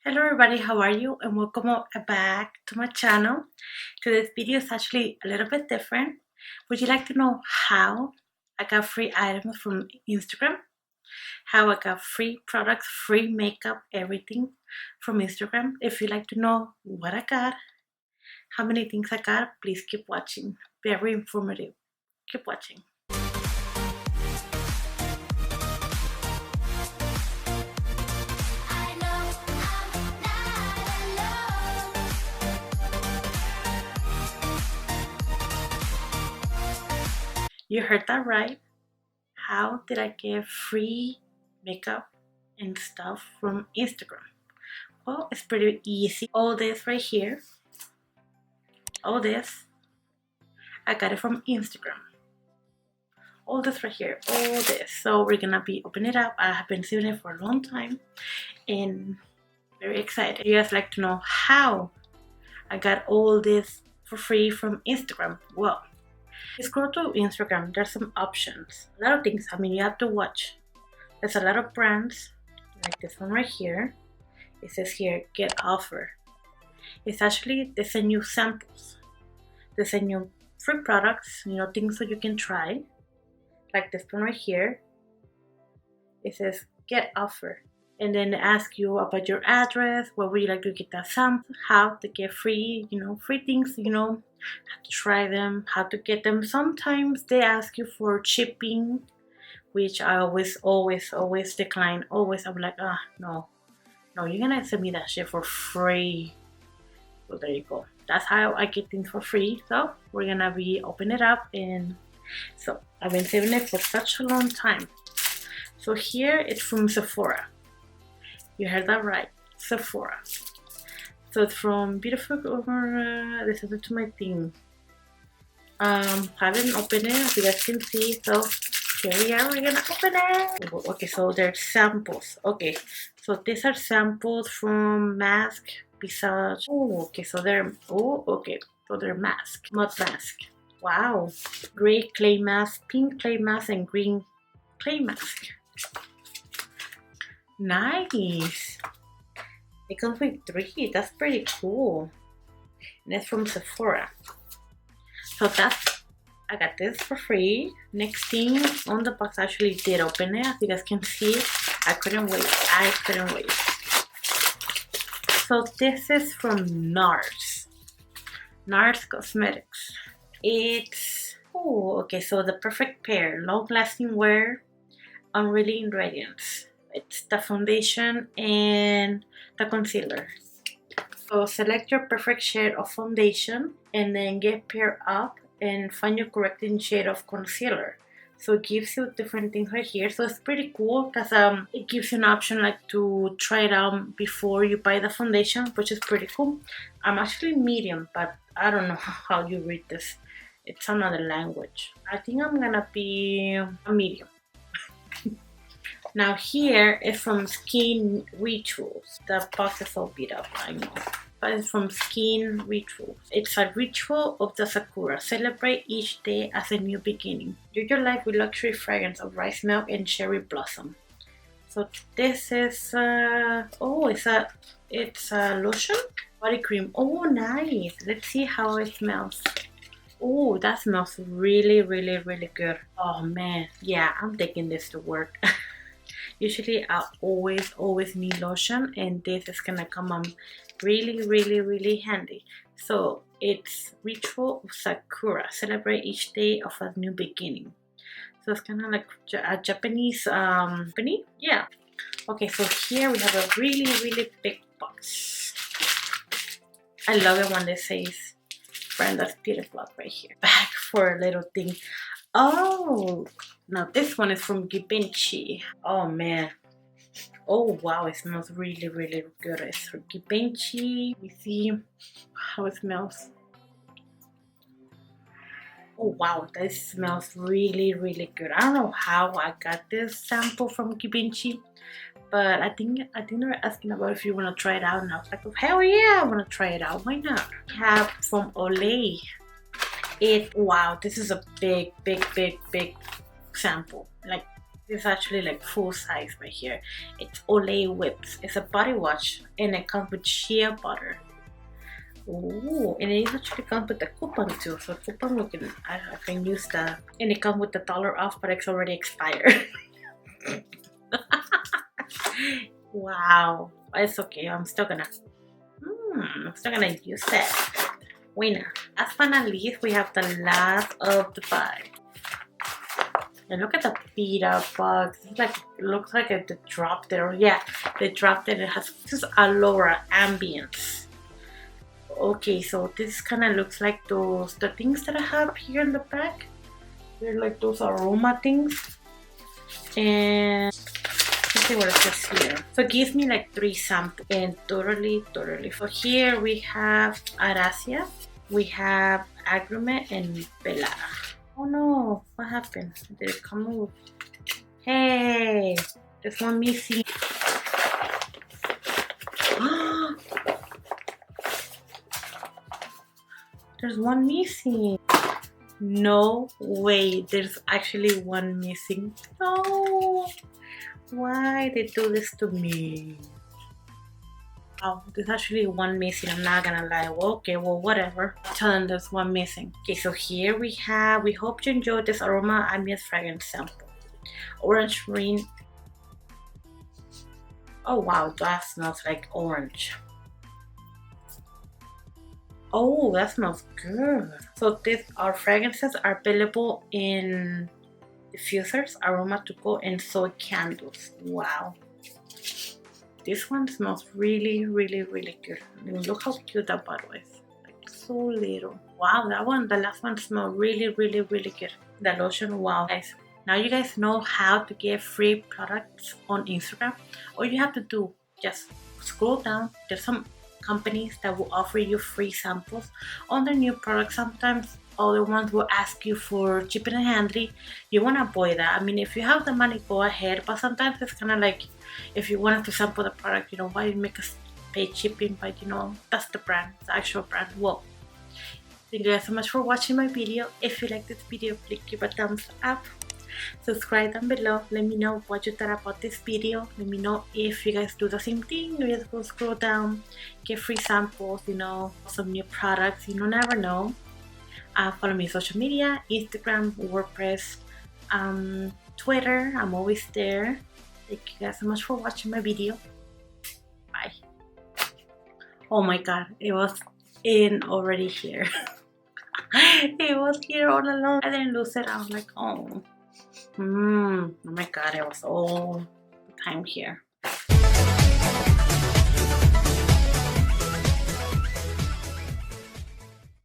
Hello everybody, how are you? And welcome back to my channel. Today's video is actually a little bit different. Would you like to know how I got free items from Instagram? How I got free products, free makeup, everything from Instagram? If you'd like to know what I got, how many things I got, please keep watching. Very informative. Keep watching. You heard that right. How did I get free makeup and stuff from Instagram? Well, it's pretty easy. All this right here, all this, I got it from Instagram. All this right here, all this. So we're gonna be opening it up. I have been saving it for a long time and very excited. You guys like to know how I got all this for free from Instagram? Well, scroll to Instagram, there's some options, a lot of things. I mean, you have to watch. There's a lot of brands, like this one right here. It says here, get offer. It's actually, they send you samples. They send you free products, things that you can try. Like this one right here. It says, get offer. And then they ask you about your address, where would you like to get that sample, how to get free, free things, how to try them, how to get them. Sometimes they ask you for shipping, which I always decline. Always, I'm like, no, you're gonna send me that shit for free. So there you go. That's how I get things for free. So we're gonna be opening it up, and so I've been saving it for such a long time. So here it's from Sephora. You heard that right, Sephora. So it's from Beautiful Over. This is it to my thing. Haven't opened it, as you guys can see. So here we are. We're gonna open it. Okay, so there's samples. Okay, so these are samples from mask, visage. Oh, okay. So they're So they're mask, mud mask. Wow, gray clay mask, pink clay mask, and green clay mask. Nice. It comes with 3. That's pretty cool. And it's from Sephora. So I got this for free. Next thing on the box, I actually did open it. As you guys can see, I couldn't wait. So this is from NARS. NARS Cosmetics. It's, so the perfect pair. Long-lasting wear, unrevealing radiance. It's the foundation and the concealer. So select your perfect shade of foundation and then get paired up and find your correcting shade of concealer. So it gives you different things right here. So it's pretty cool because it gives you an option like to try it out before you buy the foundation, which is pretty cool. I'm actually medium, but I don't know how you read this. It's another language. I think I'm gonna be a medium. Now here is from Skin Rituals. The box is all beat up, I know. But it's from Skin Rituals. It's a ritual of the Sakura. Celebrate each day as a new beginning. Do your life with luxury fragrance of rice milk and cherry blossom. So this is it's a lotion, body cream. Oh, nice. Let's see how it smells. Oh, that smells really, really, really good. Oh man, yeah, I'm taking this to work. Usually I always need lotion, and this is gonna come really, really, really handy. So it's Ritual of Sakura. Celebrate each day of a new beginning. So it's kind of like a Japanese company. Yeah. Okay, so here we have a really, really big box. I love it when they says BRENDA'S Beauty Blog right here. Back for a little thing. Oh, now this one is from Givenchy. Oh man. Oh wow, it smells really, really good. It's from Givenchy. We see how it smells. Oh wow, this smells really, really good. I don't know how I got this sample from Givenchy, but I think they're asking about if you want to try it out, and I was like, oh, hell yeah, I want to try it out. Why not? We have from Olay. Wow, this is a big sample. Like This is actually like full size right here. It's Olay Whips. It's a body wash and it comes with shea butter. Ooh, and it actually comes with the coupon too. So coupon I can use that. And it comes with the $1 off, but it's already expired. Wow. It's okay. I'm still gonna use that. Bueno, last but not least, we have the last of the bag. And look at the beat up box. It's like, it looks like they dropped it. Or yeah, they dropped it. It has this Allura Ambience. Okay, so this kind of looks like the things that I have here in the back. They're like those aroma things. And let's see what it says here. So it gives me like 3 samples and totally. So here we have Aniise, we have Agrume and Pelada. Oh no, what happened? Did it come off? Hey, there's one missing. There's one missing. No way, there's actually one missing. No, why they do this to me? Oh, there's actually one missing, I'm not gonna lie. Well, okay, well, whatever. Tell them there's one missing. Okay, so here we hope you enjoyed this Aroma Ambience fragrance sample. Orange green. Oh wow, that smells like orange. Oh, that smells good. So our fragrances are available in diffusers, aroma to go, and soy candles. Wow. This one smells really good. I mean, look how cute that bottle is. Like so little. Wow, the last one smells really good. The lotion, wow. Guys, now you guys know how to get free products on Instagram. All you have to do, just scroll down. There's some companies that will offer you free samples on their new products. Sometimes other ones will ask you for shipping and handling. You want to avoid that. I mean, if you have the money, go ahead. But sometimes it's kind of like, if you wanted to sample the product, you know, why make us pay shipping? But you know, that's the brand, the actual brand. Well, thank you guys so much for watching my video. If you like this video, please give a thumbs up. Subscribe down below. Let me know what you thought about this video. Let me know if you guys do the same thing. You just go scroll down, get free samples, you know, some new products. You never know. Follow me on social media, Instagram, WordPress, Twitter. I'm always there. Thank you guys so much for watching my video. Bye. Oh my god, it was already here. It was here all along. I didn't lose it. I was like, oh. Oh my god, it was all the time here.